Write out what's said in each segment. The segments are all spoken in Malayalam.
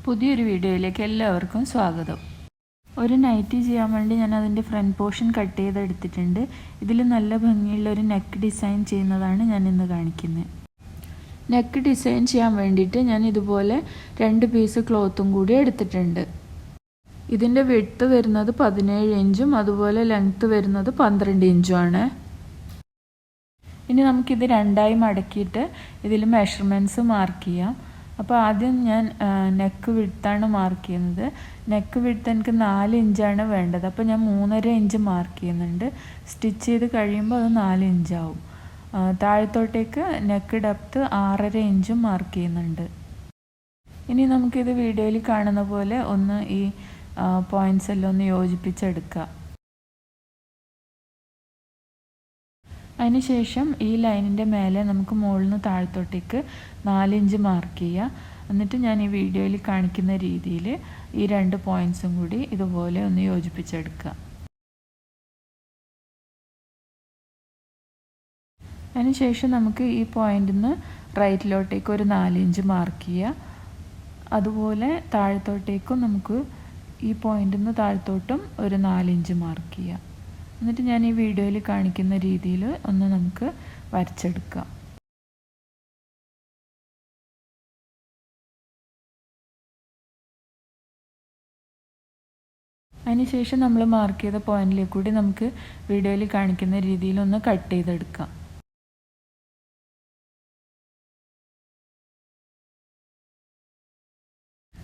പുതിയൊരു വീഡിയോയിലേക്ക് എല്ലാവർക്കും സ്വാഗതം. ഒരു നൈറ്റി ചെയ്യാൻ വേണ്ടി ഞാൻ അതിൻ്റെ ഫ്രണ്ട് പോർഷൻ കട്ട് ചെയ്തെടുത്തിട്ടുണ്ട്. ഇതിൽ നല്ല ഭംഗിയുള്ള ഒരു നെക്ക് ഡിസൈൻ ചെയ്യുന്നതാണ് ഞാൻ ഇന്ന് കാണിക്കുന്നത്. നെക്ക് ഡിസൈൻ ചെയ്യാൻ വേണ്ടിയിട്ട് ഞാൻ ഇതുപോലെ 2 പീസ് ക്ലോത്തും കൂടി എടുത്തിട്ടുണ്ട്. ഇതിൻ്റെ വിഡ്ത്ത് വരുന്നത് 17 ഇഞ്ചും അതുപോലെ ലെങ്ത്ത് വരുന്നത് 12 ഇഞ്ചും ആണ്. ഇനി നമുക്കിത് രണ്ടായി മടക്കിയിട്ട് ഇതിൽ മെഷർമെൻറ്റ്സ് മാർക്ക് ചെയ്യാം. അപ്പോൾ ആദ്യം ഞാൻ നെക്ക് വിഡ്ത്താണ് മാർക്ക് ചെയ്യുന്നത്. നെക്ക് വിഡ്ത്ത് എനിക്ക് 4 ഇഞ്ചാണ് വേണ്ടത്. അപ്പോൾ ഞാൻ 3.5 ഇഞ്ച് മാർക്ക് ചെയ്യുന്നുണ്ട്. സ്റ്റിച്ച് ചെയ്ത് കഴിയുമ്പോൾ അത് 4 ഇഞ്ചാവും. താഴത്തോട്ടേക്ക് നെക്ക് ഡെപ്ത്ത് 6.5 ഇഞ്ചും മാർക്ക് ചെയ്യുന്നുണ്ട്. ഇനി നമുക്കിത് വീഡിയോയിൽ കാണുന്ന പോലെ ഒന്ന് ഈ പോയിൻറ്റ്സ് എല്ലാം ഒന്ന് യോജിപ്പിച്ചെടുക്കുക. അതിനുശേഷം ഈ ലൈനിൻ്റെ മേലെ നമുക്ക് മുകളിൽ നിന്ന് താഴത്തോട്ടേക്ക് 4 ഇഞ്ച് മാർക്ക് ചെയ്യുക. എന്നിട്ട് ഞാൻ ഈ വീഡിയോയിൽ കാണിക്കുന്ന രീതിയിൽ ഈ 2 പോയിൻറ്റ്സും കൂടി ഇതുപോലെ ഒന്ന് യോജിപ്പിച്ചെടുക്കുക. അതിനുശേഷം നമുക്ക് ഈ പോയിൻറ്റിൽ നിന്ന് റൈറ്റിലോട്ടേക്ക് ഒരു 4 ഇഞ്ച് മാർക്ക് ചെയ്യുക. അതുപോലെ താഴത്തോട്ടേക്കും നമുക്ക് ഈ പോയിൻറ്റിൽ നിന്ന് താഴത്തോട്ടും ഒരു 4 ഇഞ്ച് മാർക്ക് ചെയ്യുക. എന്നിട്ട് ഞാൻ ഈ വീഡിയോയിൽ കാണിക്കുന്ന രീതിയിൽ ഒന്ന് നമുക്ക് വരച്ചെടുക്കാം. അതിനുശേഷം നമ്മൾ മാർക്ക് ചെയ്ത പോയിന്റിലേക്ക് കൂടി നമുക്ക് വീഡിയോയിൽ കാണിക്കുന്ന രീതിയിൽ ഒന്ന് കട്ട് ചെയ്തെടുക്കാം.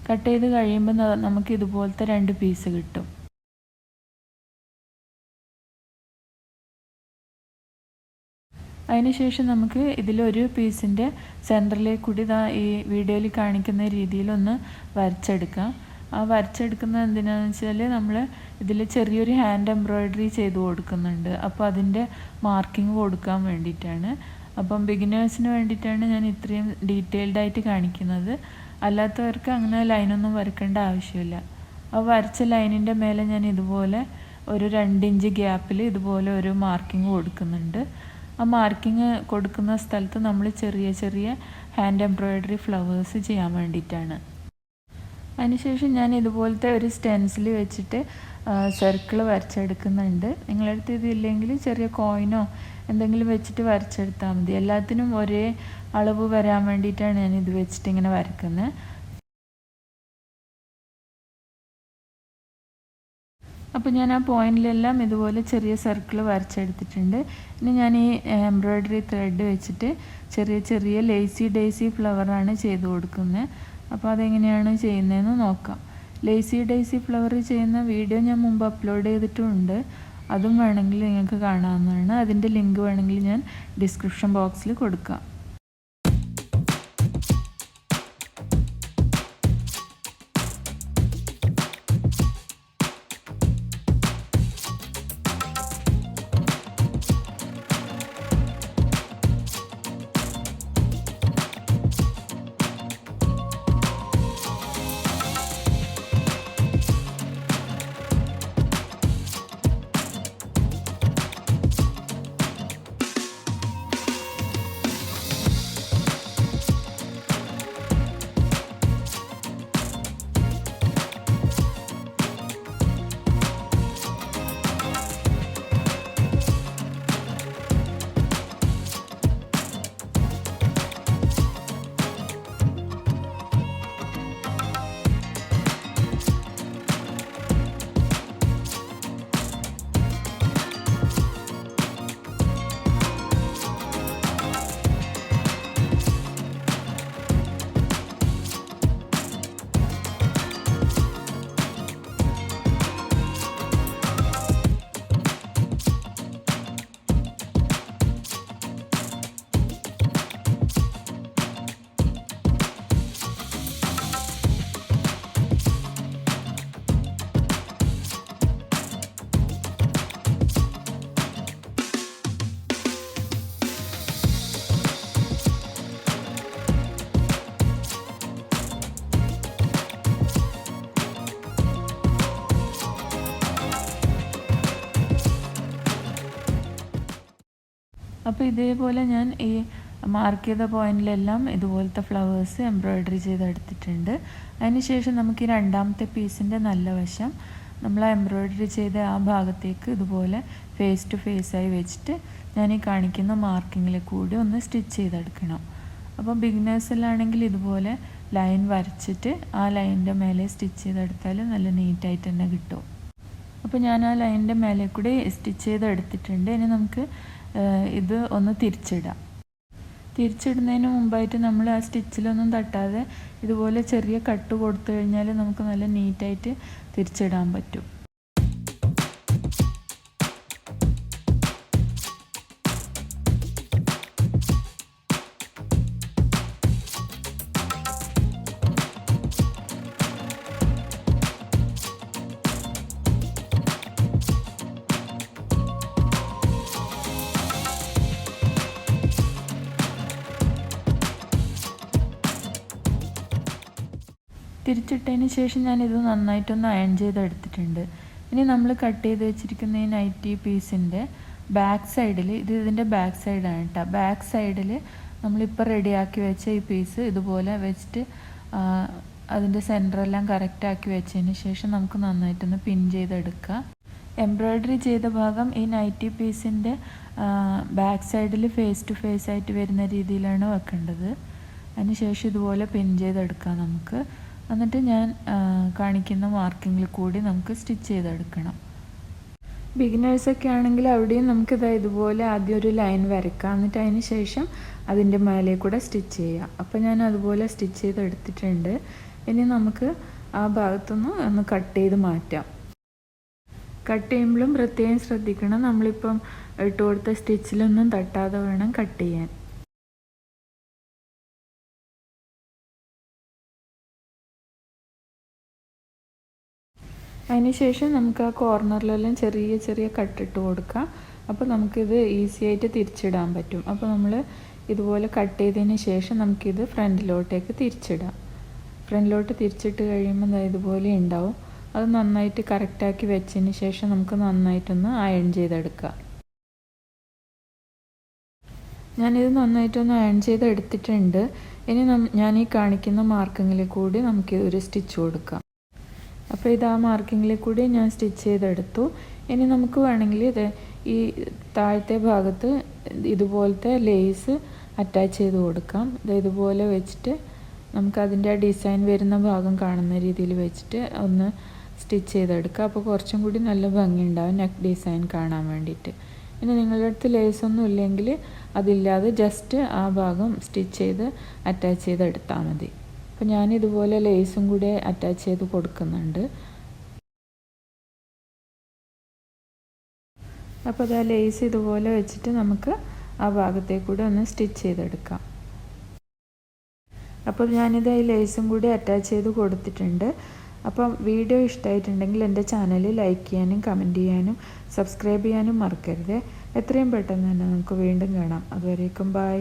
കട്ട് ചെയ്ത് കഴിയുമ്പോൾ നമുക്ക് ഇതുപോലത്തെ 2 പീസ് കിട്ടും. അതിനുശേഷം നമുക്ക് ഇതിലൊരു പീസിൻ്റെ സെൻറ്ററിലേക്ക് കൂടി ഈ വീഡിയോയിൽ കാണിക്കുന്ന രീതിയിലൊന്ന് വരച്ചെടുക്കാം. ആ വരച്ചെടുക്കുന്നത് എന്തിനാണെന്ന് വെച്ചാൽ നമ്മൾ ഇതിൽ ചെറിയൊരു ഹാൻഡ് എംബ്രോയ്ഡറി ചെയ്ത് കൊടുക്കുന്നുണ്ട്. അപ്പോൾ അതിൻ്റെ മാർക്കിങ് കൊടുക്കാൻ വേണ്ടിയിട്ടാണ്. അപ്പം ബിഗിനേഴ്സിന് വേണ്ടിയിട്ടാണ് ഞാൻ ഇത്രയും ഡീറ്റെയിൽഡായിട്ട് കാണിക്കുന്നത്. അല്ലാത്തവർക്ക് അങ്ങനെ ലൈനൊന്നും വരക്കേണ്ട ആവശ്യമില്ല. ആ വരച്ച ലൈനിൻ്റെ മേലെ ഞാൻ ഇതുപോലെ ഒരു 2 ഇഞ്ച് ഗ്യാപ്പിൽ ഇതുപോലെ ഒരു മാർക്കിങ് കൊടുക്കുന്നുണ്ട്. ആ മാർക്കിങ് കൊടുക്കുന്ന സ്ഥലത്ത് നമ്മൾ ചെറിയ ചെറിയ ഹാൻഡ് എംബ്രോയ്ഡറി ഫ്ലവേഴ്സ് ചെയ്യാൻ വേണ്ടിയിട്ടാണ്. അതിനുശേഷം ഞാൻ ഇതുപോലത്തെ ഒരു സ്റ്റെൻസിൽ വെച്ചിട്ട് സർക്കിൾ വരച്ചെടുക്കുന്നുണ്ട്. നിങ്ങളുടെ അടുത്ത് ഇതില്ലെങ്കിൽ ചെറിയ കോയിനോ എന്തെങ്കിലും വെച്ചിട്ട് വരച്ചെടുത്താൽ മതി. എല്ലാത്തിനും ഒരേ അളവ് വരാൻ വേണ്ടിയിട്ടാണ് ഞാൻ ഇത് വെച്ചിട്ട് ഇങ്ങനെ വരക്കുന്നത്. അപ്പോൾ ഞാൻ ആ പോയിന്റിലെല്ലാം ഇതുപോലെ ചെറിയ സർക്കിൾ വരച്ചെടുത്തിട്ടുണ്ട്. ഇനി ഞാൻ ഈ എംബ്രോയ്ഡറി ത്രെഡ് വെച്ചിട്ട് ചെറിയ ചെറിയ ലേസി ഡേസി ഫ്ലവറാണ് ചെയ്ത് കൊടുക്കുന്നത്. അപ്പോൾ അതെങ്ങനെയാണ് ചെയ്യുന്നതെന്ന് നോക്കാം. ലേസി ഡേസി ഫ്ലവർ ചെയ്യുന്ന വീഡിയോ ഞാൻ മുമ്പ് അപ്ലോഡ് ചെയ്തിട്ടുമുണ്ട്. അതും വേണമെങ്കിൽ നിങ്ങൾക്ക് കാണാവുന്നതാണ്. അതിൻ്റെ ലിങ്ക് വേണമെങ്കിൽ ഞാൻ ഡിസ്ക്രിപ്ഷൻ ബോക്സിൽ കൊടുക്കാം. അപ്പോൾ ഇതേപോലെ ഞാൻ ഈ മാർക്ക് ചെയ്ത പോയിന്റിലെല്ലാം ഇതുപോലത്തെ ഫ്ലവേഴ്സ് എംബ്രോയ്ഡറി ചെയ്തെടുത്തിട്ടുണ്ട്. അതിനുശേഷം നമുക്ക് ഈ രണ്ടാമത്തെ പീസിൻ്റെ നല്ല വശം നമ്മൾ എംബ്രോയ്ഡറി ചെയ്ത ആ ഭാഗത്തേക്ക് ഇതുപോലെ ഫേസ് ടു ഫേസായി വെച്ചിട്ട് ഞാൻ ഈ കാണിക്കുന്ന മാർക്കിങ്ങിൽ കൂടി ഒന്ന് സ്റ്റിച്ച് ചെയ്തെടുക്കണം. അപ്പോൾ ബിഗിനേഴ്സിലാണെങ്കിൽ ഇതുപോലെ ലൈൻ വരച്ചിട്ട് ആ ലൈനിൻ്റെ മേലെ സ്റ്റിച്ച് ചെയ്തെടുത്താൽ നല്ല നീറ്റായിട്ട് തന്നെ കിട്ടും. അപ്പോൾ ഞാൻ ആ ലൈനിൻ്റെ മേലെ കൂടി സ്റ്റിച്ച് ചെയ്തെടുത്തിട്ടുണ്ട്. ഇനി നമുക്ക് ഇത് ഒന്ന് തിരിച്ചിടാം. തിരിച്ചിടുന്നതിന് മുമ്പായിട്ട് നമ്മൾ ആ സ്റ്റിച്ചിലൊന്നും തട്ടാതെ ഇതുപോലെ ചെറിയ കട്ട് കൊടുത്തു കഴിഞ്ഞാൽ നമുക്ക് നല്ല നീറ്റായിട്ട് തിരിച്ചിടാൻ പറ്റും. തിരിച്ചിട്ടതിന് ശേഷം ഞാനിത് നന്നായിട്ടൊന്ന് അയൺ ചെയ്തെടുത്തിട്ടുണ്ട്. ഇനി നമ്മൾ കട്ട് ചെയ്ത് വെച്ചിരിക്കുന്ന ഈ നൈറ്റി പീസിൻ്റെ ബാക്ക് സൈഡിൽ, ഇതിൻ്റെ ബാക്ക് സൈഡാണ് കേട്ടോ, ബാക്ക് സൈഡിൽ നമ്മളിപ്പോൾ റെഡിയാക്കി വെച്ച ഈ പീസ് ഇതുപോലെ വെച്ചിട്ട് അതിൻ്റെ സെൻറ്ററെല്ലാം കറക്റ്റാക്കി വെച്ചതിന് ശേഷം നമുക്ക് നന്നായിട്ടൊന്ന് പിൻ ചെയ്തെടുക്കാം. എംബ്രോയ്ഡറി ചെയ്ത ഭാഗം ഈ നൈറ്റി പീസിൻ്റെ ബാക്ക് സൈഡിൽ ഫേസ് ടു ഫേസ് ആയിട്ട് വരുന്ന രീതിയിലാണ് വെക്കേണ്ടത്. അതിന് ശേഷം ഇതുപോലെ പിൻ ചെയ്തെടുക്കാം നമുക്ക്. എന്നിട്ട് ഞാൻ കാണിക്കുന്ന മാർക്കിങ്ങിൽ കൂടി നമുക്ക് സ്റ്റിച്ച് ചെയ്തെടുക്കണം. ബിഗിനേഴ്സൊക്കെ ആണെങ്കിൽ അവിടെയും നമുക്കിത് ഇതുപോലെ ആദ്യം ഒരു ലൈൻ വരയ്ക്കാം, എന്നിട്ട് അതിന് ശേഷം അതിൻ്റെ മേലെ കൂടെ സ്റ്റിച്ച് ചെയ്യാം. അപ്പോൾ ഞാൻ അതുപോലെ സ്റ്റിച്ച് ചെയ്തെടുത്തിട്ടുണ്ട്. ഇനി നമുക്ക് ആ ഭാഗത്തുനിന്ന് ഒന്ന് കട്ട് ചെയ്ത് മാറ്റാം. കട്ട് ചെയ്യുമ്പോഴും പ്രത്യേകം ശ്രദ്ധിക്കണം, നമ്മളിപ്പം ഇട്ട് കൊടുത്ത സ്റ്റിച്ചിലൊന്നും തട്ടാതെ വേണം കട്ട് ചെയ്യാൻ. അതിന് ശേഷം നമുക്ക് ആ കോർണറിലെല്ലാം ചെറിയ ചെറിയ കട്ടിട്ട് കൊടുക്കാം. അപ്പോൾ നമുക്കിത് ഈസി ആയിട്ട് തിരിച്ചിടാൻ പറ്റും. അപ്പോൾ നമ്മൾ ഇതുപോലെ കട്ട് ചെയ്തതിന് ശേഷം നമുക്കിത് ഫ്രണ്ടിലോട്ടേക്ക് തിരിച്ചിടാം. ഫ്രണ്ടിലോട്ട് തിരിച്ചിട്ട് കഴിയുമ്പോൾ ഇതുപോലെ ഉണ്ടാവും. അത് നന്നായിട്ട് കറക്റ്റാക്കി വെച്ചതിന് ശേഷം നമുക്ക് നന്നായിട്ടൊന്ന് അയൺ ചെയ്തെടുക്കാം. ഞാനിത് നന്നായിട്ടൊന്ന് അയൺ ചെയ്തെടുത്തിട്ടുണ്ട്. ഇനി ഞാൻ ഈ കാണിക്കുന്ന മാർക്കിങ്ങിൽ കൂടി നമുക്ക് ഒരു സ്റ്റിച്ച് കൊടുക്കാം. അപ്പോൾ ഇത് ആ മാർക്കിങ്ങിൽ കൂടി ഞാൻ സ്റ്റിച്ച് ചെയ്തെടുത്തു. ഇനി നമുക്ക് വേണമെങ്കിൽ ഇത് ഈ താഴത്തെ ഭാഗത്ത് ഇതുപോലത്തെ ലേസ് അറ്റാച്ച് ചെയ്ത് കൊടുക്കാം. ഇതുപോലെ വെച്ചിട്ട് നമുക്ക് അതിൻ്റെ ഡിസൈൻ വരുന്ന ഭാഗം കാണുന്ന രീതിയിൽ വെച്ചിട്ട് ഒന്ന് സ്റ്റിച്ച് ചെയ്തെടുക്കുക. അപ്പോൾ കുറച്ചും കൂടി നല്ല ഭംഗി ഉണ്ടാവും നെക്ക് ഡിസൈൻ കാണാൻ വേണ്ടിയിട്ട്. ഇനി നിങ്ങളുടെ അടുത്ത് ലേസൊന്നും ഇല്ലെങ്കിൽ അതില്ലാതെ ജസ്റ്റ് ആ ഭാഗം സ്റ്റിച്ച് ചെയ്ത് അറ്റാച്ച് ചെയ്തെടുത്താൽ മതി. അപ്പോൾ ഞാനിതുപോലെ ലേസും കൂടി അറ്റാച്ച് ചെയ്ത് കൊടുക്കുന്നുണ്ട്. അപ്പോൾ അത് ആ ലേസ് ഇതുപോലെ വെച്ചിട്ട് നമുക്ക് ആ ഭാഗത്തേക്കൂടെ ഒന്ന് സ്റ്റിച്ച് ചെയ്തെടുക്കാം. അപ്പോൾ ഞാനിത് ഈ ലേസും കൂടി അറ്റാച്ച് ചെയ്ത് കൊടുത്തിട്ടുണ്ട്. അപ്പം വീഡിയോ ഇഷ്ടമായിട്ടുണ്ടെങ്കിൽ എൻ്റെ ചാനൽ ലൈക്ക് ചെയ്യാനും കമൻറ്റ് ചെയ്യാനും സബ്സ്ക്രൈബ് ചെയ്യാനും മറക്കരുത്. എത്രയും പെട്ടെന്ന് തന്നെ നമുക്ക് വീണ്ടും കാണാം. അതുവരേക്കും ബൈ.